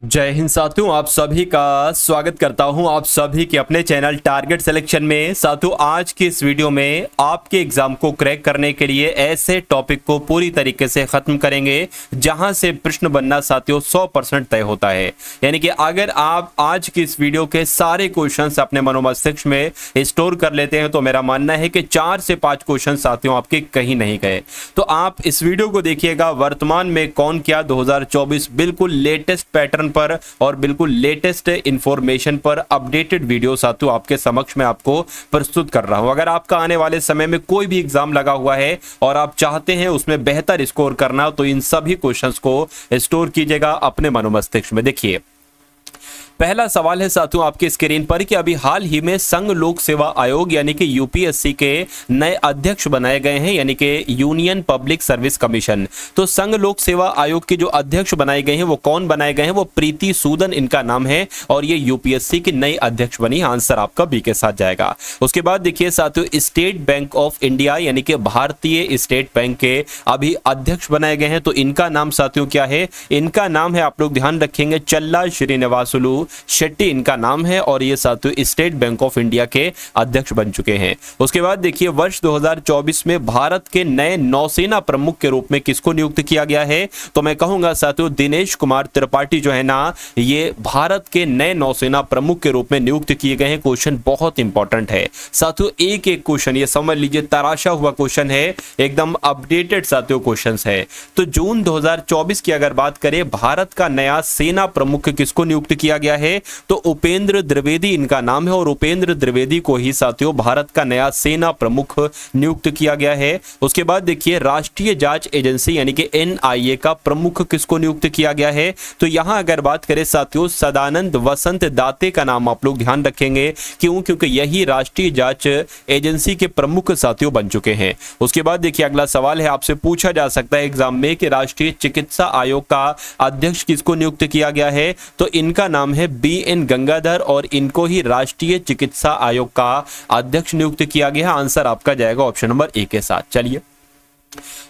जय हिंद साथियों, आप सभी का स्वागत करता हूं आप सभी के अपने चैनल टारगेट सिलेक्शन में। साथियों, आज की इस वीडियो में आपके एग्जाम को क्रैक करने के लिए ऐसे टॉपिक को पूरी तरीके से खत्म करेंगे जहां से प्रश्न बनना साथियों 100% तय होता है। यानी कि अगर आप आज की इस वीडियो के सारे क्वेश्चंस अपने मनोमस्तिष्क में स्टोर कर लेते हैं तो मेरा मानना है कि 4 से 5 क्वेश्चन साथियों आपके कहीं नहीं गए। तो आप इस वीडियो को देखिएगा, वर्तमान में कौन क्या 2024 बिल्कुल लेटेस्ट पैटर्न पर और बिल्कुल लेटेस्ट इंफॉर्मेशन पर अपडेटेड वीडियो साथियों आपके समक्ष में आपको प्रस्तुत कर रहा हूं। अगर आपका आने वाले समय में कोई भी एग्जाम लगा हुआ है और आप चाहते हैं उसमें बेहतर स्कोर करना, तो इन सभी क्वेश्चंस को स्टोर कीजिएगा अपने मनोमस्तिष्क में। देखिए, पहला सवाल है साथियों आपकी स्क्रीन पर कि अभी हाल ही में संघ लोक सेवा आयोग यानी कि यूपीएससी के नए अध्यक्ष बनाए गए हैं, यानी कि यूनियन पब्लिक सर्विस कमीशन। तो संघ लोक सेवा आयोग के जो अध्यक्ष बनाए गए हैं वो कौन बनाए गए हैं? वो प्रीति सूदन इनका नाम है और ये यूपीएससी की नई अध्यक्ष बनी। आंसर आपका बी के साथ जाएगा। उसके बाद देखिए साथियों, स्टेट बैंक ऑफ इंडिया यानी कि भारतीय स्टेट बैंक के अभी अध्यक्ष बनाए गए हैं। तो इनका नाम साथियों क्या है? इनका नाम है, आप लोग ध्यान रखेंगे, चल्ला श्रीनिवासुलु शेट्टी इनका नाम है और ये साथियों स्टेट बैंक ऑफ इंडिया के अध्यक्ष बन चुके हैं। उसके बाद देखिए, वर्ष 2024 में भारत के नए नौसेना प्रमुख के रूप में किसको नियुक्त किया गया है? तो मैं कहूंगा साथियों दिनेश कुमार त्रिपाठी जो है ना, ये भारत के नए नौसेना प्रमुख के रूप में नियुक्त किए गए हैं। क्वेश्चन बहुत इंपॉर्टेंट है साथियों, एक एक क्वेश्चन ये समझ लीजिए तराशा हुआ क्वेश्चन है, एकदम अपडेटेड साथियों क्वेश्चन है। तो जून 2024 की अगर बात करें, भारत का नया सेना प्रमुख किसको नियुक्त किया गया है? तो उपेंद्र द्विवेदी इनका नाम है और उपेंद्र द्विवेदी को ही साथियों भारत का नया सेना प्रमुख नियुक्त किया गया है। उसके बाद देखिए, राष्ट्रीय जांच एजेंसी यानी कि एनआईए का प्रमुख किसको नियुक्त किया गया है? तो यहां अगर बात करें साथियों, सदानंद वसंत दाते का नाम आप लोग ध्यान रखेंगे। क्यों? क्योंकि यही राष्ट्रीय जांच एजेंसी के प्रमुख साथियों बन चुके हैं। उसके बाद देखिए, अगला सवाल है, आपसे पूछा जा सकता है एग्जाम में कि राष्ट्रीय चिकित्सा आयोग का अध्यक्ष किसको नियुक्त किया गया है? तो इनका नाम है बीएन गंगाधर और इनको ही राष्ट्रीय चिकित्सा आयोग का अध्यक्ष नियुक्त किया गया है। आंसर आपका जाएगा ऑप्शन नंबर ए के साथ। चलिए,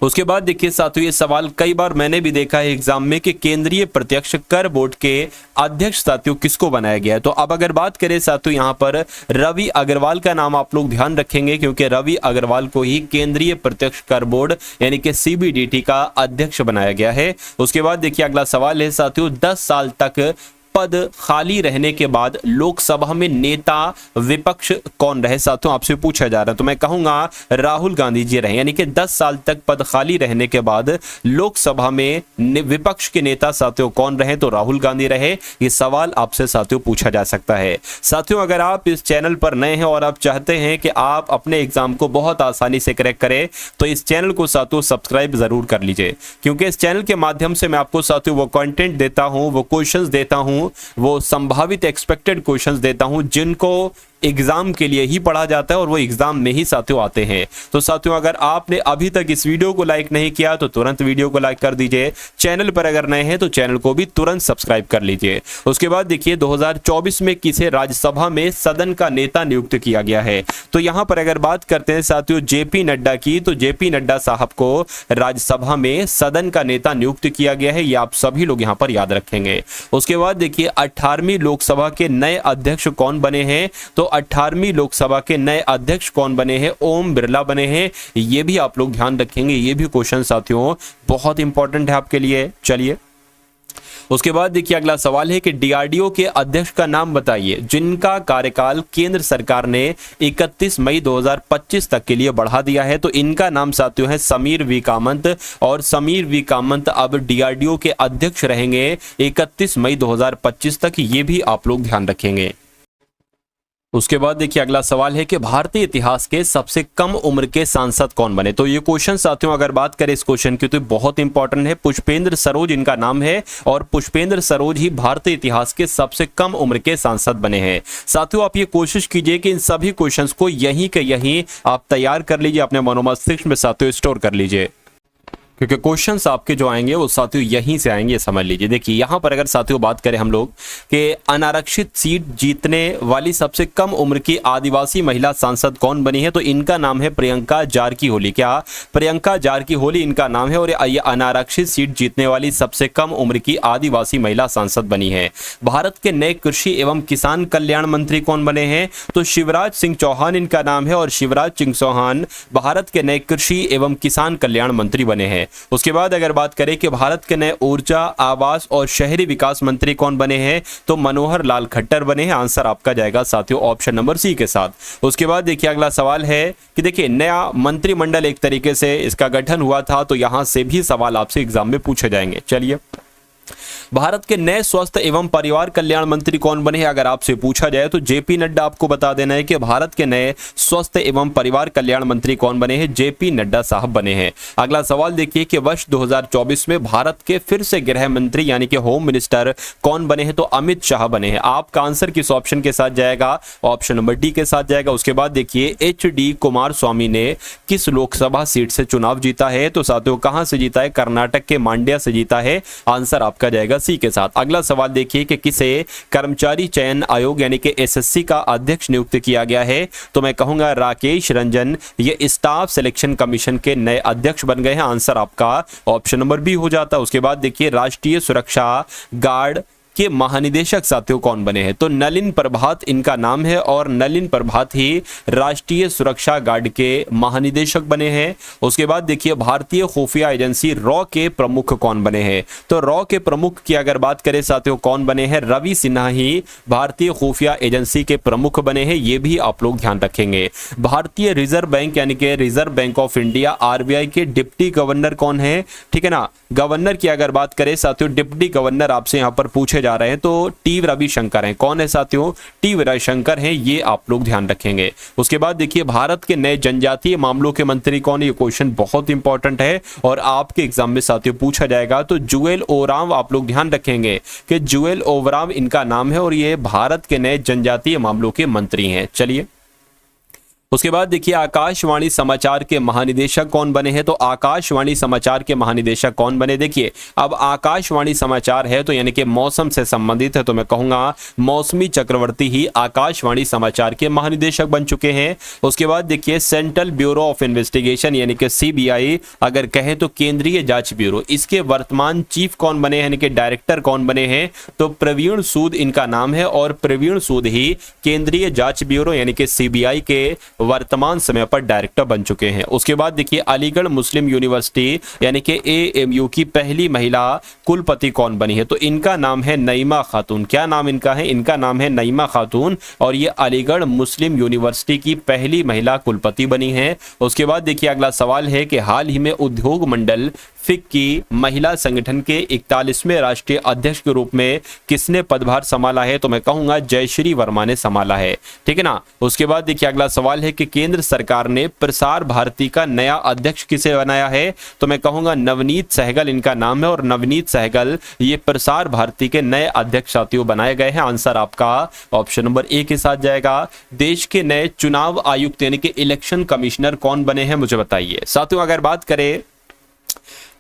उसके बाद देखिए साथियों, ये सवाल कई बार मैंने भी देखा है एग्जाम में कि केंद्रीय प्रत्यक्ष कर बोर्ड के अध्यक्ष साथियों किसको बनाया गया है? तो अब अगर बात करें साथियों, यहां पर रवि अग्रवाल का नाम आप लोग ध्यान रखेंगे, क्योंकि रवि अग्रवाल को ही केंद्रीय प्रत्यक्ष कर बोर्ड यानी कि सीबीडीटी का अध्यक्ष बनाया गया है। उसके बाद देखिए, अगला सवाल है साथियों, 10 साल तक पद खाली रहने के बाद लोकसभा में नेता विपक्ष कौन रहे? साथियों आपसे पूछा जा रहा है, तो मैं कहूंगा राहुल गांधी जी रहे। यानी कि 10 साल तक पद खाली रहने के बाद लोकसभा में विपक्ष के नेता साथियों कौन रहे? तो राहुल गांधी रहे। ये सवाल आपसे साथियों पूछा जा सकता है। साथियों, अगर आप इस चैनल पर नए हैं और आप चाहते हैं कि आप अपने एग्जाम को बहुत आसानी से क्रैक करें, तो इस चैनल को साथियों सब्सक्राइब जरूर कर लीजिए, क्योंकि इस चैनल के माध्यम से मैं आपको साथियों वो कंटेंट देता हूं, वो क्वेश्चंस देता हूं, वो संभावित एक्सपेक्टेड क्वेश्चंस देता हूं जिनको एग्जाम के लिए ही पढ़ा जाता है और वो एग्जाम में ही साथियों आते हैं। तो साथियों, अगर आपने अभी तक इस वीडियो को लाइक नहीं किया तो तुरंत वीडियो को लाइक कर दीजिए। चैनल पर अगर नए हैं तो चैनल को भी तुरंत सब्सक्राइब कर लीजिए। उसके बाद देखिए, 2024 में किसे राज्यसभा में सदन का नेता नियुक्त किया गया है? तो यहां पर अगर बात करते हैं साथियों जेपी नड्डा की, तो जेपी नड्डा साहब को राज्यसभा में सदन का नेता नियुक्त किया गया है। ये आप सभी लोग यहां पर याद रखेंगे। उसके बाद देखिए, 18वीं लोकसभा के नए अध्यक्ष कौन बने हैं? तो 18वीं लोकसभा के नए अध्यक्ष कौन बने हैं? ओम बिरला बने हैं। ये भी आप लोग ध्यान रखेंगे, ये भी क्वेश्चन साथियों बहुत इंपॉर्टेंट है आपके लिए। चलिए, उसके बाद देखिए, अगला सवाल है कि डीआरडीओ के अध्यक्ष का नाम बताइए जिनका कार्यकाल केंद्र सरकार ने 31 मई 2025 तक के लिए बढ़ा दिया है। तो इनका नाम साथियों है समीर वी कामत और समीर वी कामत अब डीआरडीओ के अध्यक्ष रहेंगे 31 मई 2025 तक। ये भी आप लोग ध्यान रखेंगे। उसके बाद देखिए, अगला सवाल है कि भारतीय इतिहास के सबसे कम उम्र के सांसद कौन बने? तो ये क्वेश्चन साथियों अगर बात करें इस क्वेश्चन की तो बहुत इंपॉर्टेंट है। पुष्पेंद्र सरोज इनका नाम है और पुष्पेंद्र सरोज ही भारतीय इतिहास के सबसे कम उम्र के सांसद बने हैं। साथियों, आप ये कोशिश कीजिए कि इन सभी क्वेश्चंस को यहीं के यहीं आप तैयार कर लीजिए, अपने मनोमस्तिष्क में साथियों स्टोर कर लीजिए। क्योंकि क्वेश्चंस आपके जो आएंगे वो साथियों यहीं से आएंगे, समझ लीजिए। देखिए यहाँ पर अगर साथियों बात करें हम लोग कि अनारक्षित सीट जीतने वाली सबसे कम उम्र की आदिवासी महिला सांसद कौन बनी है, तो इनका नाम है प्रियंका जारकीहोली। क्या? प्रियंका जारकीहोली इनका नाम है और ये अनारक्षित सीट जीतने वाली सबसे कम उम्र की आदिवासी महिला सांसद बनी है। भारत के नए कृषि एवं किसान कल्याण मंत्री कौन बने हैं, तो शिवराज सिंह चौहान इनका नाम है और शिवराज सिंह चौहान भारत के नए कृषि एवं किसान कल्याण मंत्री बने हैं। उसके बाद अगर बात करें कि भारत के नए ऊर्जा, आवास और शहरी विकास मंत्री कौन बने हैं, तो मनोहर लाल खट्टर बने हैं। आंसर आपका जाएगा साथियों ऑप्शन नंबर सी के साथ। उसके बाद देखिए अगला सवाल है कि देखिए नया मंत्रिमंडल एक तरीके से इसका गठन हुआ था, तो यहां से भी सवाल आपसे एग्जाम में पूछे जाएंगे। चलिए, भारत के नए स्वास्थ्य एवं परिवार कल्याण मंत्री कौन बने हैं, अगर आपसे पूछा जाए तो जेपी नड्डा आपको बता देना है कि भारत के नए स्वास्थ्य एवं परिवार कल्याण मंत्री कौन बने हैं, जेपी नड्डा साहब बने हैं। अगला सवाल देखिए कि वर्ष 2024 में भारत के फिर से गृह मंत्री यानी कि होम मिनिस्टर कौन बने हैं, तो अमित शाह बने हैं। आपका आंसर किस ऑप्शन के साथ जाएगा, ऑप्शन नंबर डी के साथ जाएगा। उसके बाद देखिए HD कुमारस्वामी ने किस लोकसभा सीट से चुनाव जीता है, तो साथियों कहां से जीता है, कर्नाटक के मांड्या से जीता है। आंसर आपका जाएगा सी के साथ। अगला सवाल देखिए कि किसे कर्मचारी चयन आयोग यानी कि SSC का अध्यक्ष नियुक्त किया गया है, तो मैं कहूंगा राकेश रंजन ये स्टाफ सिलेक्शन कमीशन के नए अध्यक्ष बन गए हैं। आंसर आपका ऑप्शन नंबर बी हो जाता है। उसके बाद देखिए राष्ट्रीय सुरक्षा गार्ड के महानिदेशक साथियों कौन बने हैं, तो नलिन प्रभात इनका नाम है और नलिन प्रभात ही राष्ट्रीय सुरक्षा गार्ड के महानिदेशक बने हैं। उसके बाद देखिए भारतीय खुफिया एजेंसी रॉ के प्रमुख कौन बने हैं, तो रॉ के प्रमुख की अगर बात करें साथियों कौन बने हैं, रवि सिन्हा ही भारतीय खुफिया एजेंसी के प्रमुख बने हैं। ये भी आप लोग ध्यान रखेंगे। भारतीय रिजर्व बैंक यानी कि reserve bank of India RBI के डिप्टी गवर्नर कौन है, ठीक है ना। गवर्नर की अगर बात करें साथियों, डिप्टी गवर्नर आपसे यहां पर पूछे जा रहे हैं, तो टी रविशंकर हैं। कौन है साथियों, टी रविशंकर हैं, ये आप लोग ध्यान रखेंगे। उसके बाद देखिए भारत के नए जनजातीय मामलों के मंत्री कौन है, ये क्वेश्चन बहुत इंपॉर्टेंट है और आपके एग्जाम में साथियों पूछा जाएगा। तो जुएल ओराम आप लोग ध्यान रखेंगे कि जुएल ओराम इनका नाम है और ये भारत के नए जनजातीय मामलों के मंत्री हैं। चलिए, उसके बाद देखिए आकाशवाणी समाचार के महानिदेशक कौन बने हैं, तो आकाशवाणी समाचार के महानिदेशक कौन बने। देखिए अब आकाशवाणी समाचार है तो यानी कि मौसम से संबंधित है, तो मैं कहूंगा मौसमी चक्रवर्ती ही आकाशवाणी समाचार के महानिदेशक बन चुके हैं। उसके बाद देखिए सेंट्रल ब्यूरो ऑफ इन्वेस्टिगेशन यानी कि CBI अगर कहें तो केंद्रीय जांच ब्यूरो, इसके वर्तमान चीफ कौन बने हैं यानी कि डायरेक्टर कौन बने हैं, तो प्रवीण सूद इनका नाम है और प्रवीण सूद ही केंद्रीय जांच ब्यूरो यानी कि CBI के वर्तमान समय पर डायरेक्टर बन चुके हैं। उसके बाद देखिए अलीगढ़ मुस्लिम यूनिवर्सिटी यानी कि AMU की पहली महिला कुलपति कौन बनी है, तो इनका नाम है नईमा खातून। क्या नाम इनका है, इनका नाम है नईमा खातून और ये अलीगढ़ मुस्लिम यूनिवर्सिटी की पहली महिला कुलपति बनी है। उसके बाद देखिए अगला सवाल है कि हाल ही में उद्योग मंडल फिक की महिला संगठन के 41वें राष्ट्रीय अध्यक्ष के रूप में किसने पदभार संभाला है, तो मैं कहूंगा जयश्री वर्मा ने संभाला है, ठीक है ना। उसके बाद देखिए अगला सवाल है कि केंद्र सरकार ने प्रसार भारती का नया अध्यक्ष किसे बनाया है, तो मैं कहूंगा नवनीत सहगल इनका नाम है और नवनीत सहगल ये प्रसार भारती के नए अध्यक्ष साथियों बनाए गए हैं। आंसर आपका ऑप्शन नंबर ए के साथ जाएगा। देश के नए चुनाव आयुक्त यानी कि इलेक्शन कमिश्नर कौन बने हैं, मुझे बताइए। साथियों अगर बात करें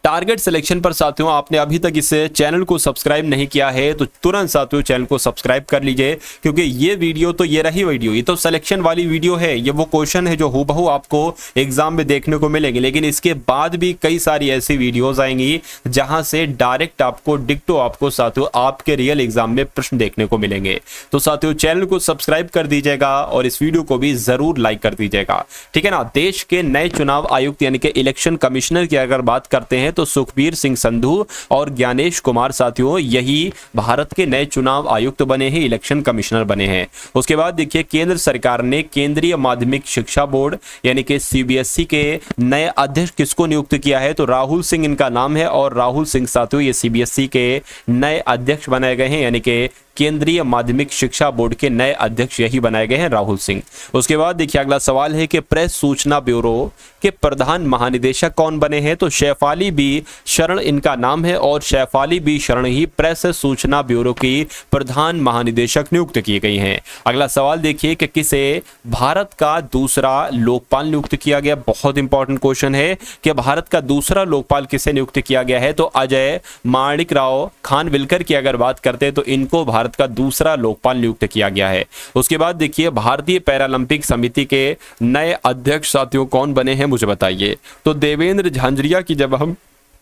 टारगेट सिलेक्शन पर साथियों, आपने अभी तक इस चैनल को सब्सक्राइब नहीं किया है तो तुरंत साथियों चैनल को सब्सक्राइब कर लीजिए, क्योंकि ये वीडियो तो ये रही वीडियो, ये तो सिलेक्शन वाली वीडियो है। ये वो क्वेश्चन है जो हूबहू आपको एग्जाम में देखने को मिलेंगे, लेकिन इसके बाद भी कई सारी ऐसी वीडियोस आएंगी जहां से डायरेक्ट आपको डिक्टो आपको साथियों आपके रियल एग्जाम में प्रश्न देखने को मिलेंगे। तो साथियों चैनल को सब्सक्राइब कर दीजिएगा और इस वीडियो को भी जरूर लाइक कर दीजिएगा, ठीक है ना। देश के नए चुनाव आयुक्त यानी कि इलेक्शन कमिश्नर की अगर बात करते हैं तो सुखबीर सिंह संधू और ज्ञानेश कुमार साथियों यही भारत के नए चुनाव आयुक्त बने हैं, इलेक्शन कमिश्नर बने हैं। उसके बाद देखिए केंद्र सरकार ने केंद्रीय माध्यमिक शिक्षा बोर्ड यानी कि CBSE के नए अध्यक्ष किसको नियुक्त किया है, तो राहुल सिंह इनका नाम है और राहुल सिंह साथियों ये CBSE के नए अध्यक्ष बनाए गए हैं यानी कि केंद्रीय माध्यमिक शिक्षा बोर्ड के नए अध्यक्ष यही बनाए गए हैं, राहुल सिंह। उसके बाद देखिए अगला सवाल है कि प्रेस सूचना ब्यूरो के प्रधान महानिदेशक कौन बने हैं? तो शेफाली बी शरण इनका नाम है और शेफाली बी शरण ही प्रेस सूचना ब्यूरो की प्रधान महानिदेशक नियुक्त की गई हैं। अगला सवाल देखिए कि किसे भारत का दूसरा लोकपाल नियुक्त किया गया? बहुत इंपॉर्टेंट क्वेश्चन है कि भारत का दूसरा लोकपाल किसे नियुक्त किया गया है? तो अजय माणिकराव खानविलकर की अगर बात करते हैं तो इनको भारत का दूसरा लोकपाल नियुक्त किया गया है। उसके बाद देखिए भारतीय पैरालंपिक समिति के नए अध्यक्ष साथियों कौन बने हैं मुझे बताइए। तो देवेंद्र झांझरिया की जब हम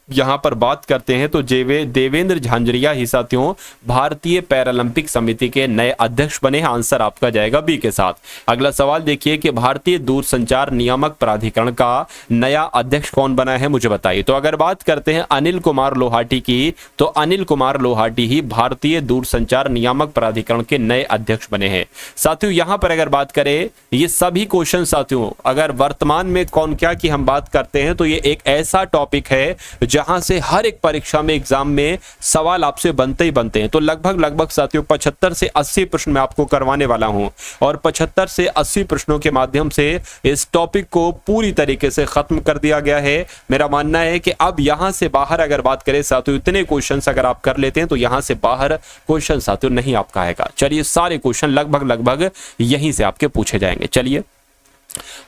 यहां पर बात करते हैं तो देवेंद्र झांझरिया ही साथियों भारतीय पैरालंपिक समिति के नए अध्यक्ष बने हैं। आंसर आपका जाएगा बी के साथ। अगला सवाल देखिए कि भारतीय दूरसंचार नियामक प्राधिकरण का नया अध्यक्ष कौन बना है मुझे बताइए। तो अगर बात करते हैं अनिल कुमार लोहाटी की, तो अनिल कुमार लोहाटी ही भारतीय दूरसंचार नियामक प्राधिकरण के नए अध्यक्ष बने हैं। साथियों यहां पर अगर बात करें ये सभी क्वेश्चन साथियों अगर वर्तमान में कौन क्या की हम बात करते हैं तो ये एक ऐसा टॉपिक है जहां से हर एक परीक्षा में एग्जाम में सवाल आपसे बनते ही बनते हैं। तो लगभग साथियों 75 से 80 प्रश्न मैं आपको करवाने वाला हूं और 75 से 80 प्रश्नों के माध्यम से इस टॉपिक को पूरी तरीके से खत्म कर दिया गया है। मेरा मानना है कि अब यहां से बाहर अगर बात करें साथियों इतने क्वेश्चंस अगर आप कर लेते हैं तो यहां से बाहर क्वेश्चन साथियों नहीं आपका आएगा। चलिए सारे क्वेश्चन लगभग यहीं से आपके पूछे जाएंगे। चलिए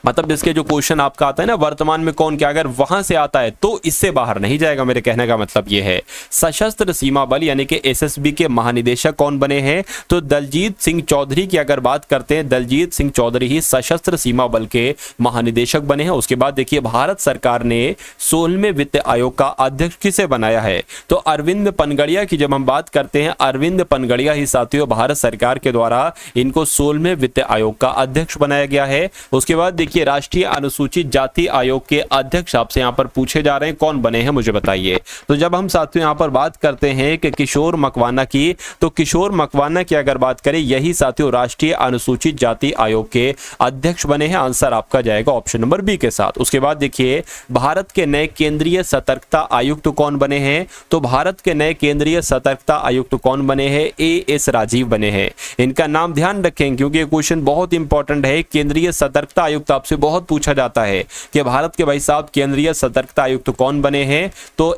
मतलब इसके जो क्वेश्चन आपका आता है ना वर्तमान में कौन क्या अगर वहां से आता है तो इससे बाहर नहीं जाएगा। मेरे कहने का मतलब यह है सशस्त्र सीमा बल यानी कि एसएसबी के महानिदेशक कौन बने हैं? तो दलजीत सिंह चौधरी की अगर बात करते हैं दलजीत सिंह चौधरी ही सशस्त्र सीमा बल के महानिदेशक बने हैं। उसके बाद देखिए भारत सरकार ने 16वें वित्त आयोग का अध्यक्ष किसे बनाया है? तो अरविंद पनगड़िया की जब हम बात करते हैं अरविंद पनगड़िया ही साथियों भारत सरकार के द्वारा इनको 16वें वित्त आयोग का अध्यक्ष बनाया गया है। उसके बाद देखिए राष्ट्रीय अनुसूचित जाति आयोग के अध्यक्ष आपसे यहां पर पूछे जा रहे हैं कौन बने हैं मुझे बताइए। तो जब हम साथियों यहां पर बात करते हैं कि किशोर मकवाना की, तो किशोर मकवाना की अगर बात करें यही साथियों राष्ट्रीय अनुसूचित जाति आयोग के अध्यक्ष बने हैं। आंसर आपका जाएगा ऑप्शन नंबर बी के साथ। उसके बाद देखिए भारत के नए केंद्रीय सतर्कता आयुक्त कौन बने हैं? तो भारत के नए केंद्रीय सतर्कता आयुक्त कौन बने हैं? एएस राजीव बने हैं। इनका नाम ध्यान रखें क्योंकि क्वेश्चन बहुत इंपॉर्टेंट है। केंद्रीय सतर्कता आयुक्त आपसे बहुत पूछा जाता है कि भारत के भाई साहब केंद्रीय सतर्कता आयुक्त कौन बने हैं? तो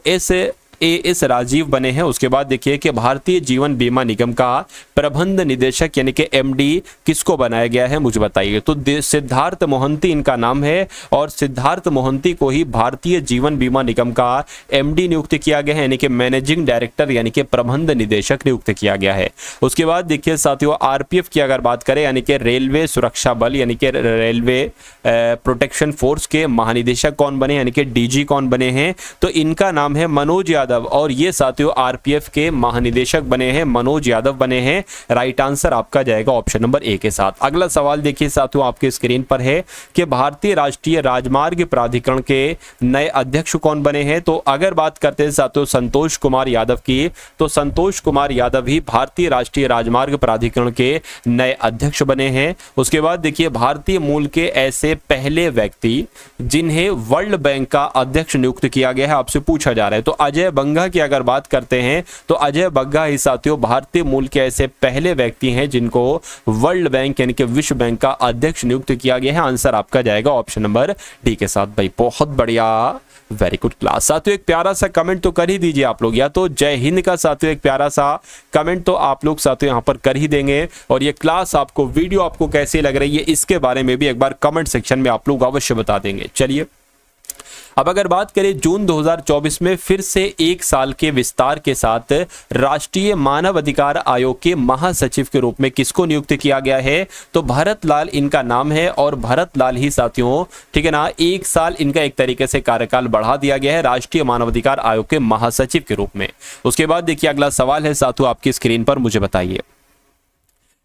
एएस राजीव बने हैं। उसके बाद देखिए कि भारतीय जीवन बीमा निगम का प्रबंध निदेशक यानी कि एमडी किसको बनाया गया है मुझे बताइए। तो सिद्धार्थ मोहंती इनका नाम है और सिद्धार्थ मोहंती को ही भारतीय जीवन बीमा निगम का एमडी नियुक्त किया गया है यानी कि मैनेजिंग डायरेक्टर यानी कि प्रबंध निदेशक नियुक्त किया गया है। उसके बाद देखिए साथियों आरपीएफ की अगर बात करें यानी कि रेलवे सुरक्षा बल यानी कि रेलवे प्रोटेक्शन फोर्स के महानिदेशक कौन बने यानी कि डीजी कौन बने हैं? तो इनका नाम है मनोज यादव और ये साथियों आरपीएफ के महानिदेशक बने हैं, मनोज यादव बने हैं। राइट आंसर आपका जाएगा ऑप्शन नंबर ए के साथ। अगला सवाल देखिए साथियों आपके स्क्रीन पर है कि भारतीय राष्ट्रीय राजमार्ग प्राधिकरण के नए अध्यक्ष कौन बने हैं? तो अगर बात करते हैं साथियों संतोष कुमार यादव की, तो संतोष कुमार यादव ही भारतीय राष्ट्रीय राजमार्ग प्राधिकरण के नए अध्यक्ष बने हैं। उसके बाद देखिए भारतीय मूल के ऐसे पहले व्यक्ति जिन्हें वर्ल्ड बैंक का अध्यक्ष नियुक्त किया गया है आपसे पूछा जा रहा है। तो अजय बग्गा की अगर बात करते हैं तो अजय बग्गा ही साथियों भारतीय मूल के ऐसे पहले व्यक्ति हैं जिनको वर्ल्ड बैंक यानी कि विश्व बैंक का अध्यक्ष नियुक्त किया गया है। आंसर आपका जाएगा ऑप्शन नंबर डी के साथ। भाई बहुत बढ़िया, वेरी गुड क्लास। साथियों एक प्यारा सा कमेंट तो कर ही दीजिए आप लोग, या तो जय हिंद का साथियों एक प्यारा सा कमेंट तो आप लोग साथियों यहाँ पर कर ही देंगे। और ये क्लास आपको वीडियो आपको कैसी लग रही है इसके बारे में भी एक बार कमेंट सेक्शन में आप लोग अवश्य बता देंगे। चलिए अब अगर बात करें जून 2024 में फिर से एक साल के विस्तार के साथ राष्ट्रीय मानव अधिकार आयोग के महासचिव के रूप में किसको नियुक्त किया गया है? तो भरत लाल इनका नाम है और भरत लाल ही साथियों ठीक है ना एक साल इनका एक तरीके से कार्यकाल बढ़ा दिया गया है राष्ट्रीय मानवाधिकार आयोग के महासचिव के रूप में। उसके बाद देखिए अगला सवाल है साथियों आपकी स्क्रीन पर, मुझे बताइए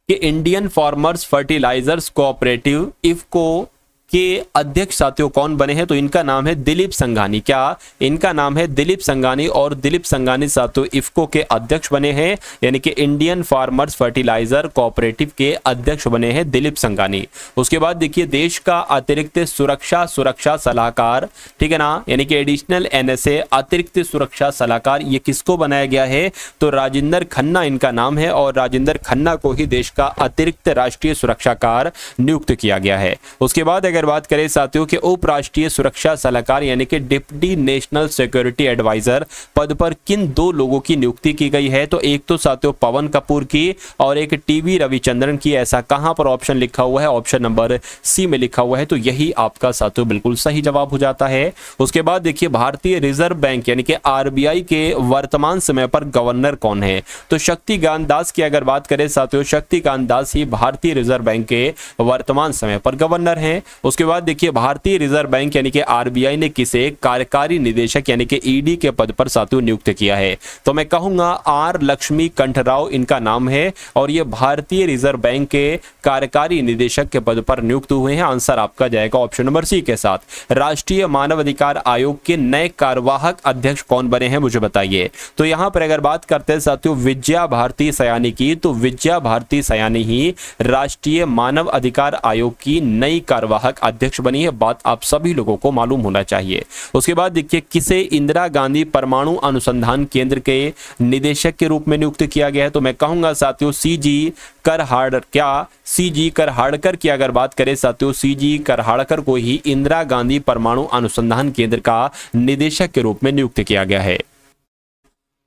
कि Indian farmers fertilisers cooperative IFFCO के अध्यक्ष साथियों कौन बने हैं? तो इनका नाम है दिलीप संघानी। क्या इनका नाम है? दिलीप संघानी। और दिलीप संघानी साथियों इफको के अध्यक्ष बने हैं, यानी कि इंडियन फार्मर्स फर्टिलाइजर कोऑपरेटिव के अध्यक्ष बने हैं दिलीप संघानी। उसके बाद देखिए देश का अतिरिक्त सुरक्षा सलाहकार, ठीक है ना, यानी कि एडिशनल एनएसए अतिरिक्त सुरक्षा सलाहकार, ये किसको बनाया गया है? तो राजेंद्र खन्ना इनका नाम है, और राजेंद्र खन्ना को ही देश का अतिरिक्त राष्ट्रीय सुरक्षाकार नियुक्त किया गया है। उसके बाद अगर बात करें साथियों कि उप राष्ट्रीय सुरक्षा सलाहकार यानी कि डिप्टी नेशनल सिक्योरिटी एडवाइजर पद पर किन दो लोगों की नियुक्ति की गई है? तो एक तो साथियों पवन कपूर की और एक टीवी रविचंद्रन की। ऐसा कहां पर ऑप्शन लिखा हुआ है? ऑप्शन नंबर सी में लिखा हुआ है। तो यही आपका साथियों बिल्कुल सही जवाब हो जाता है। उसके बाद देखिए भारतीय रिजर्व बैंक यानी कि आरबीआई के वर्तमान समय पर गवर्नर कौन है? तो शक्तिकांत दास की अगर बात करें साथियों, शक्तिकांत दास ही भारतीय रिजर्व बैंक के वर्तमान समय पर गवर्नर हैं। उसके बाद देखिए भारतीय रिजर्व बैंक यानी कि आरबीआई ने किसे कार्यकारी निदेशक यानी कि ईडी के पद पर साथियों नियुक्त किया है? तो मैं कहूंगा आर लक्ष्मी कंठराव इनका नाम है, और ये भारतीय रिजर्व बैंक के कार्यकारी निदेशक के पद पर नियुक्त हुए हैं। आंसर आपका जाएगा ऑप्शन नंबर सी के साथ। राष्ट्रीय मानव अधिकार आयोग के नए कार्यवाहक अध्यक्ष कौन बने हैं, मुझे बताइए। तो यहां पर अगर बात करते हैं साथियों विजया भारती सयानी की, तो विजया भारती सयानी ही राष्ट्रीय मानव अधिकार आयोग की नई कार्यवाहक अध्यक्ष बनी है। बात आप सभी लोगों को मालूम होना चाहिए। उसके बाद देखिए किसे इंदिरा गांधी परमाणु अनुसंधान केंद्र के निदेशक के रूप में नियुक्त किया गया है? तो मैं कहूंगा साथियों सीजी करहाड़। क्या सीजी करहाड़कर की अगर बात करें साथियों, सीजी करहाड़कर को ही इंदिरा गांधी परमाणु अनुसंधान केंद्र का निदेशक के रूप में नियुक्त किया गया है।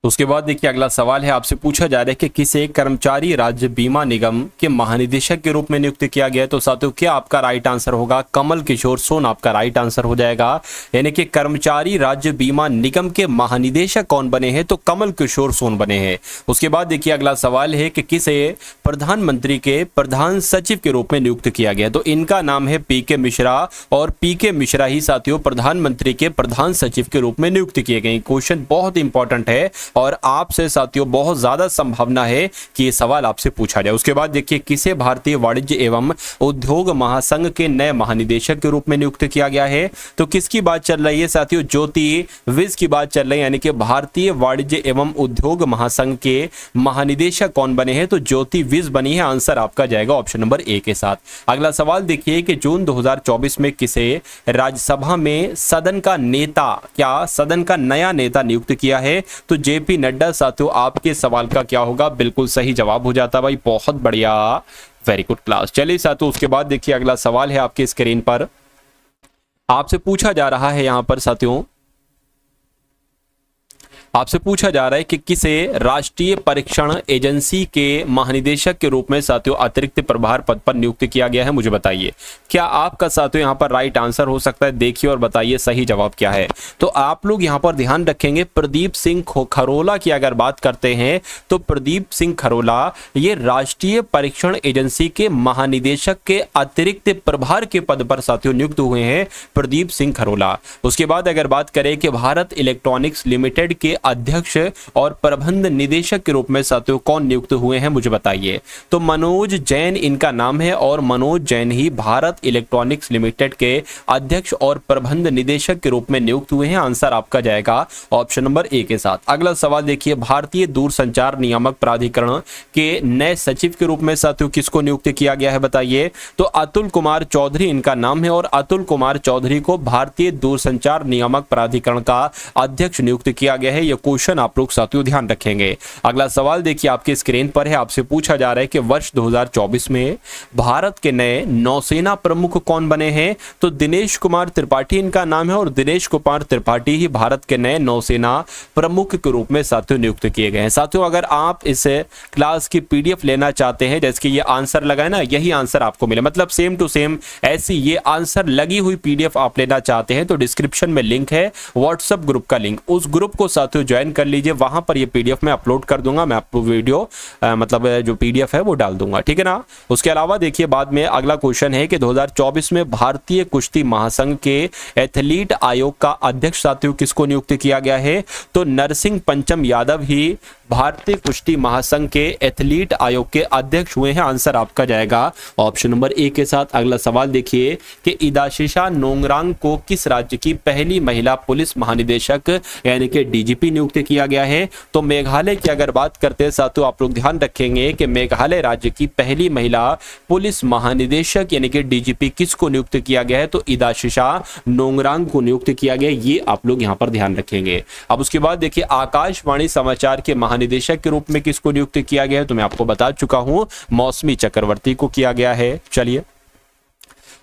उसके बाद देखिए अगला सवाल है, आपसे पूछा जा रहा है कि किसे कर्मचारी राज्य बीमा निगम के महानिदेशक के रूप में नियुक्त किया गया है? तो साथियों क्या आपका राइट आंसर होगा? कमल किशोर सोन आपका राइट आंसर हो जाएगा। यानी कि कर्मचारी राज्य बीमा निगम के महानिदेशक कौन बने हैं? तो कमल किशोर सोन बने हैं। उसके बाद देखिए अगला सवाल है कि किसे प्रधानमंत्री के प्रधान सचिव के रूप में नियुक्त किया गया? तो इनका नाम है पीके मिश्रा, और पीके मिश्रा ही साथियों प्रधानमंत्री के प्रधान सचिव के रूप में नियुक्त किए गए। क्वेश्चन बहुत इंपॉर्टेंट है और आपसे साथियों बहुत ज्यादा संभावना है कि ये सवाल आपसे पूछा जाए। उसके बाद देखिए किसे भारतीय वाणिज्य एवं उद्योग महासंघ के नए महानिदेशक के रूप में नियुक्त किया गया है? तो किसकी बात चल रही है साथियों? ज्योति विज की बात चल रही है, यानी कि भारतीय वाणिज्य एवं उद्योग महासंघ के महानिदेशक कौन बने हैं? तो ज्योति विज बनी है। आंसर आपका जाएगा ऑप्शन नंबर ए के साथ। अगला सवाल देखिए कि जून 2024 में किसे राज्यसभा में सदन का नेता, क्या सदन का नया नेता नियुक्त किया है? तो जेपी नड्डा। साथियों आपके सवाल का क्या होगा? बिल्कुल सही जवाब हो जाता भाई, बहुत बढ़िया, वेरी गुड क्लास। चलिए साथियों उसके बाद देखिए अगला सवाल है आपके स्क्रीन पर, आपसे पूछा जा रहा है यहां पर साथियों, आपसे पूछा जा रहा है कि किसे राष्ट्रीय परीक्षण एजेंसी के महानिदेशक के रूप में साथियों अतिरिक्त प्रभार पद पर नियुक्त किया गया है? मुझे बताइए। क्या आपका साथियों यहां पर राइट आंसर हो सकता है? देखिए और बताइए सही जवाब क्या है। तो आप लोग यहां पर ध्यान रखेंगे, प्रदीप सिंह खरोला की अगर बात करते हैं तो प्रदीप सिंह खरोला ये राष्ट्रीय परीक्षण एजेंसी के महानिदेशक के अतिरिक्त प्रभार के पद पर साथियों नियुक्त हुए हैं, प्रदीप सिंह खरोला। उसके बाद अगर बात करें कि भारत इलेक्ट्रॉनिक्स लिमिटेड के अध्यक्ष और प्रबंध निदेशक के रूप में साथियों कौन नियुक्त हुए हैं? मुझे बताइए। तो मनोज जैन इनका नाम है, और मनोज जैन ही भारत इलेक्ट्रॉनिक्स लिमिटेड के अध्यक्ष और प्रबंध निदेशक के रूप में नियुक्त हुए हैं। आंसर आपका जाएगा ऑप्शन नंबर ए के साथ। अगला सवाल देखिए, भारतीय दूरसंचार नियामक प्राधिकरण के नए सचिव के रूप में साथियों किसको नियुक्त किया गया है? बताइए। तो अतुल कुमार चौधरी इनका नाम है, और अतुल कुमार चौधरी को भारतीय दूरसंचार नियामक प्राधिकरण का अध्यक्ष नियुक्त किया गया है। क्वेश्चन आप लोग साथियों ध्यान रखेंगे। अगला सवाल देखिए आपके स्क्रीन पर है, आपसे पूछा जा रहा है कि वर्ष 2024 में भारत के नए नौसेना प्रमुख कौन बने हैं? तो दिनेश कुमार त्रिपाठी इनका नाम है, और दिनेश कुमार त्रिपाठी ही भारत के नए नौसेना प्रमुख के रूप में साथियों नियुक्त किए गए हैं। साथियों अगर आप इस क्लास की पीडीएफ लेना चाहते हैं, जैसे कि ये आंसर लगा है ना, यही आंसर आपको मिले, मतलब सेम टू सेम ऐसी ये आंसर लगी हुई पीडीएफ आप लेना चाहते हैं तो डिस्क्रिप्शन में लिंक है व्हाट्सएप ग्रुप का लिंक, उस ग्रुप को साथियों ज्वाइन कर लीजिए। वहां पर ये पीडीएफ मैं अपलोड कर दूंगा, मैं आपको वीडियो मतलब जो पीडीएफ है वो डाल दूंगा, ठीक है ना। उसके अलावा देखिए बाद में अगला क्वेश्चन है कि 2024 में भारतीय कुश्ती महासंघ के एथलीट आयोग का अध्यक्ष साथियों किसको नियुक्त किया गया है? तो नरसिंह पंचम यादव ही भारतीय कुश्ती महासंघ के एथलीट आयोग के अध्यक्ष हुए हैं? आंसर आपका जाएगा ऑप्शन नंबर ए के साथ। अगला सवाल देखिए कि इदाशिशा नोंगरांग को किस राज्य की पहली महिला पुलिस महानिदेशक यानी कि डीजीपी नियुक्त किया गया है? तो मेघालय की अगर बात करते हैं साथियों, आप लोग ध्यान रखेंगे कि मेघालय राज्य की पहली महिला पुलिस महानिदेशक यानी कि डीजीपी किसको नियुक्त किया गया है? तो इदाशिशा नोंगरांग को नियुक्त किया गया, ये आप लोग यहां पर ध्यान रखेंगे। अब उसके बाद देखिए आकाशवाणी समाचार के महानिदेशक के रूप में किसको नियुक्त किया गया है? तो मैं आपको बता चुका हूं, मौसमी चक्रवर्ती को किया गया है। चलिए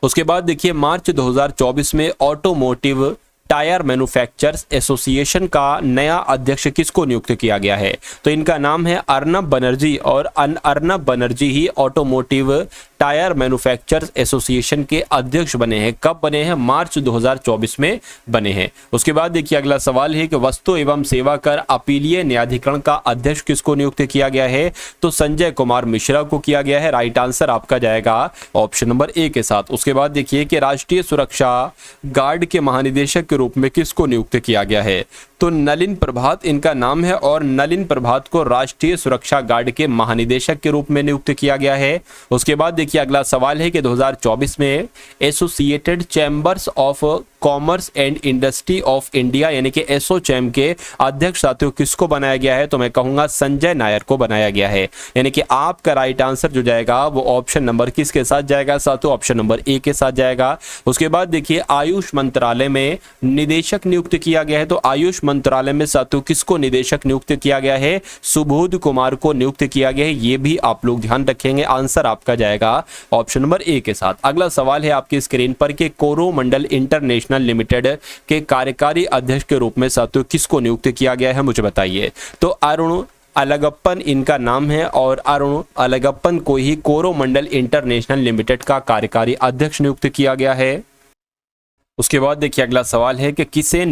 उसके बाद देखिए मार्च 2024 में ऑटोमोटिव टायर मैन्युफैक्चरर्स एसोसिएशन का नया अध्यक्ष किसको नियुक्त किया गया है? तो इनका नाम है अर्नब बनर्जी और अर्नब बनर्जी ही ऑटोमोटिव टायर मैन्युफैक्चरर्स एसोसिएशन के अध्यक्ष बने हैं। कब बने हैं? मार्च 2024 में बने हैं। उसके बाद देखिए अगला सवाल है कि वस्तु एवं सेवा कर अपीलीय न्यायाधिकरण का अध्यक्ष किसको नियुक्त किया गया है? तो संजय कुमार मिश्रा को किया गया है। राइट आंसर आपका जाएगा ऑप्शन नंबर ए के साथ। उसके बाद देखिए कि राष्ट्रीय सुरक्षा गार्ड के महानिदेशक के रूप में किसको नियुक्त किया गया है? तो नलिन प्रभात इनका नाम है और नलिन प्रभात को राष्ट्रीय सुरक्षा गार्ड के महानिदेशक के रूप में नियुक्त किया गया है। उसके बाद देखिए अगला सवाल है कि 2024 में associated chambers of commerce and industry of India यानी कि एसोचैम के अध्यक्ष साथियों किसको बनाया गया है? तो मैं कहूंगा संजय नायर को बनाया गया है। यानी कि आपका राइट आंसर जो जाएगा वो ऑप्शन नंबर किसके साथ जाएगा साथियों? ऑप्शन नंबर ए के साथ जाएगा। उसके बाद देखिए आयुष मंत्रालय में निदेशक नियुक्त किया गया है। तो आयुष मंत्रालय में साथियों किसको निदेशक नियुक्त किया गया है? सुबोध कुमार को नियुक्त किया गया है। ये भी आप लोग ध्यान रखेंगे। आंसर आपका जाएगा ऑप्शन नंबर ए के साथ। अगला सवाल है आपकी स्क्रीन पर कि कोरोमंडल इंटरनेशनल लिमिटेड के कार्यकारी अध्यक्ष के रूप में साथियों किसको नियुक्त किया गया है? मुझे बताइए। तो अरुण अलगप्पन इनका नाम है और अरुण अलगप्पन को ही कोरोमंडल इंटरनेशनल लिमिटेड का कार्यकारी अध्यक्ष नियुक्त किया गया है। उसके बाद देखिए अगला सवाल है कि किसे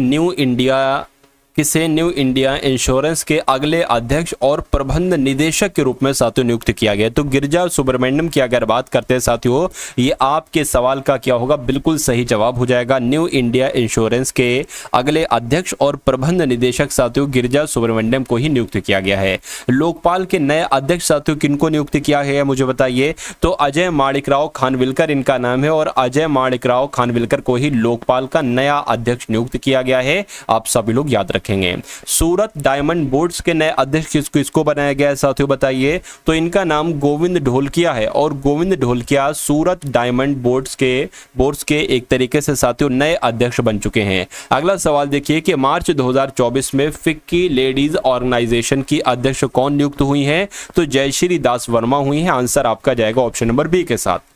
न्यू इंडिया इंश्योरेंस के अगले अध्यक्ष और प्रबंध निदेशक के रूप में साथियों नियुक्त किया गया? तो गिरिजा सुब्रमण्यम की अगर बात करते हैं साथियों, ये आपके सवाल का क्या होगा? बिल्कुल सही जवाब हो जाएगा। न्यू इंडिया इंश्योरेंस के अगले अध्यक्ष और प्रबंध निदेशक साथियों गिरिजा सुब्रमण्यम को ही नियुक्त किया गया है। लोकपाल के नए अध्यक्ष साथियों किनको नियुक्त किया है मुझे बताइए। तो अजय माणिकराव खानविलकर इनका नाम है और अजय माणिकराव खानविलकर को ही लोकपाल का नया अध्यक्ष नियुक्त किया गया है। आप सभी लोग याद रखेंगे। सूरत डायमंड बोर्ड्स के नए अध्यक्ष किसको बनाया गया है साथियों बताइए। तो इनका नाम गोविंद ढोलकिया है और गोविंद ढोलकिया सूरत डायमंड बोर्ड्स के एक तरीके से साथियों नए अध्यक्ष बन चुके हैं। अगला सवाल देखिए कि मार्च 2024 में फिक्की लेडीज ऑर्गेनाइजेशन की अध्यक्ष कौन नियुक्त हुई हैं? तो जयश्री दास वर्मा हुई हैं। आंसर आपका जाएगा ऑप्शन नंबर बी के साथ।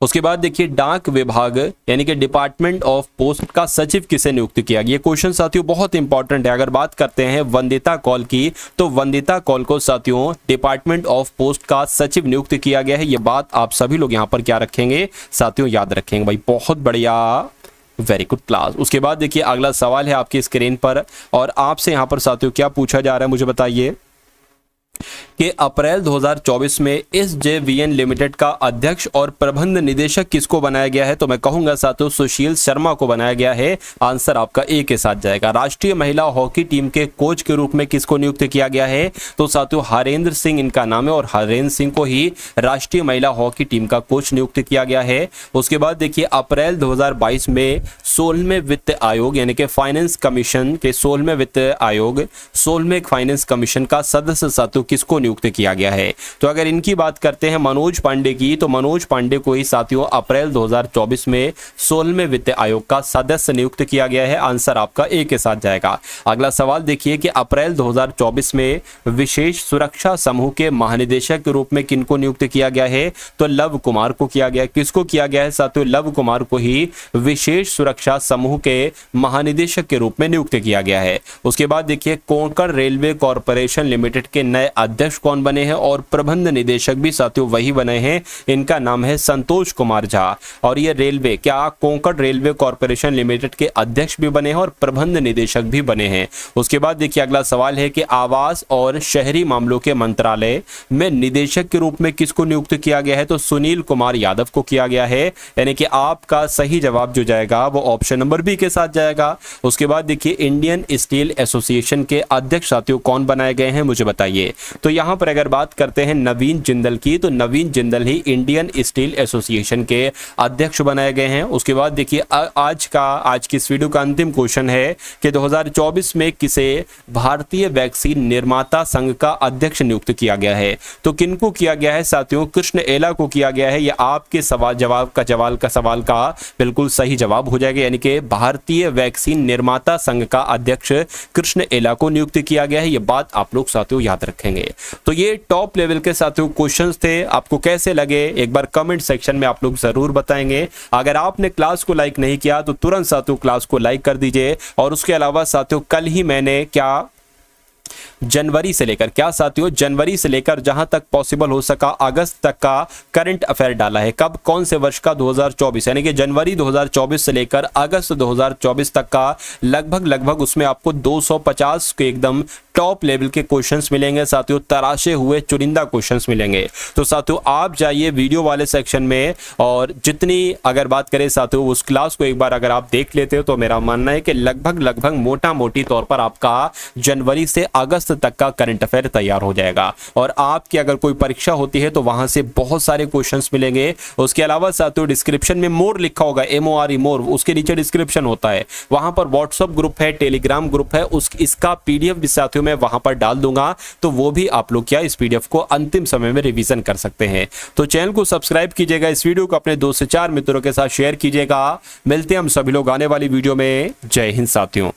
उसके बाद देखिए डाक विभाग यानी कि डिपार्टमेंट ऑफ पोस्ट का सचिव किसे नियुक्त किया गया? ये क्वेश्चन साथियों बहुत इंपॉर्टेंट है। अगर बात करते हैं वंदिता कौल की, तो वंदिता कौल को साथियों डिपार्टमेंट ऑफ पोस्ट का सचिव नियुक्त किया गया है। ये बात आप सभी लोग यहाँ पर क्या रखेंगे साथियों? याद रखेंगे भाई। बहुत बढ़िया, वेरी गुड क्लास। उसके बाद देखिए अगला सवाल है आपकी स्क्रीन पर और आपसे यहाँ पर साथियों क्या पूछा जा रहा है मुझे बताइए कि अप्रैल 2024 में SJVN लिमिटेड का अध्यक्ष और प्रबंध निदेशक किसको बनाया गया है? तो मैं कहूंगा साथियों सुशील शर्मा को बनाया गया है। आंसर आपका ए के साथ जाएगा। राष्ट्रीय महिला हॉकी टीम के कोच के रूप में किसको नियुक्त किया गया है? तो साथियों हरेंद्र सिंह इनका नाम है और हरेंद्र सिंह को ही राष्ट्रीय महिला हॉकी टीम का कोच नियुक्त किया गया है। उसके बाद देखिए अप्रैल 2022 में 16वें वित्त आयोग यानी कि फाइनेंस कमीशन के 16वें वित्त आयोग 16वें फाइनेंस कमीशन का सदस्य साथियों किसको नियुक्त किया गया है? तो अगर इनकी बात करते हैं मनोज पांडे की, तो मनोज पांडे को ही साथियों अप्रैल 2024 में 16वें वित्त आयोग का सदस्य नियुक्त किया गया है। आंसर आपका ए के साथ जाएगा। अगला सवाल देखिए कि अप्रैल 2024 में विशेष सुरक्षा समूह के महानिदेशक के रूप में किनको नियुक्त किया गया है? तो लव कुमार को किया गया। किसको किया गया है साथियों? लव कुमार को ही विशेष सुरक्षा समूह के महानिदेशक के रूप में नियुक्त किया गया है। उसके बाद देखिए कोंकण रेलवे कॉर्पोरेशन लिमिटेड के नए अध्यक्ष अध्यक्ष कौन बने हैं और प्रबंध निदेशक भी साथियों वही बने हैं, इनका नाम है संतोष कुमार झा। और ये रेलवे क्या कोंकण रेलवे कॉर्पोरेशन लिमिटेड के अध्यक्ष भी बने हैं और प्रबंध निदेशक भी बने हैं। उसके बाद देखिए अगला सवाल है कि आवास और शहरी मामलों के मंत्रालय में निदेशक के रूप में किसको नियुक्त किया गया है, तो सुनील कुमार यादव को किया गया है। यानी कि आपका सही जवाब जो जाएगा वो ऑप्शन नंबर बी के साथ जाएगा। उसके बाद देखिए इंडियन स्टील एसोसिएशन के अध्यक्ष साथियों कौन बनाए गए हैं मुझे बताइए। तो यहां पर अगर बात करते हैं नवीन जिंदल की, तो नवीन जिंदल ही इंडियन स्टील एसोसिएशन के अध्यक्ष बनाए गए हैं। उसके बाद देखिए आज की इस वीडियो का अंतिम क्वेश्चन है कि 2024 में किसे भारतीय वैक्सीन निर्माता संघ का अध्यक्ष नियुक्त किया गया है, तो किनको किया गया है साथियों, कृष्ण एला को किया गया है। यह आपके सवाल का बिल्कुल सही जवाब हो जाएगा, यानी कि भारतीय वैक्सीन निर्माता संघ का अध्यक्ष कृष्ण एला को नियुक्त किया गया है। यह बात आप लोग साथियों याद रखेंगे। तो ये टॉप लेवल के साथियों क्वेश्चंस थे, आपको कैसे लगे एक बार कमेंट सेक्शन में आप लोग जरूर बताएंगे। अगर आपने क्लास को लाइक नहीं किया तो तुरंत साथियों क्लास को लाइक कर दीजिए। और उसके अलावा साथियों कल ही मैंने जनवरी से लेकर जहां तक पॉसिबल हो सका अगस्त तक का करंट अफेयर डाला है। कब, कौन से वर्ष का, 2024, यानी कि जनवरी 2024 से लेकर अगस्त 2024 तक का लगभग उसमें आपको 250 के एकदम टॉप लेवल के क्वेश्चंस मिलेंगे साथियों, तराशे हुए चुनिंदा क्वेश्चंस मिलेंगे। तो साथियों आप जाइए वीडियो वाले सेक्शन में और जितनी अगर बात करें साथियों उस क्लास को एक बार अगर आप देख लेते हो तो मेरा मानना है कि लगभग मोटा मोटी तौर पर आपका जनवरी से अगस्त तक का करंट अफेयर तैयार हो जाएगा। और आपकी अगर कोई परीक्षा होती है तो वहां से बहुत सारे क्वेश्चंस मिलेंगे। उसके अलावा साथियों डिस्क्रिप्शन में मोर लिखा होगा, MORE मोर, उसके नीचे डिस्क्रिप्शन होता है, वहां पर व्हाट्सएप ग्रुप है, टेलीग्राम ग्रुप है, इसका PDF भी साथियों मैं वहां पर डाल दूंगा, तो वो भी आप लोग क्या इस PDF को अंतिम समय में रिवीजन कर सकते हैं। तो चैनल को सब्सक्राइब कीजिएगा, इस वीडियो को अपने 2 से 4 मित्रों के साथ शेयर कीजिएगा। मिलते हैं हम सभी लोग आने वाली वीडियो में। जय हिंद साथियों।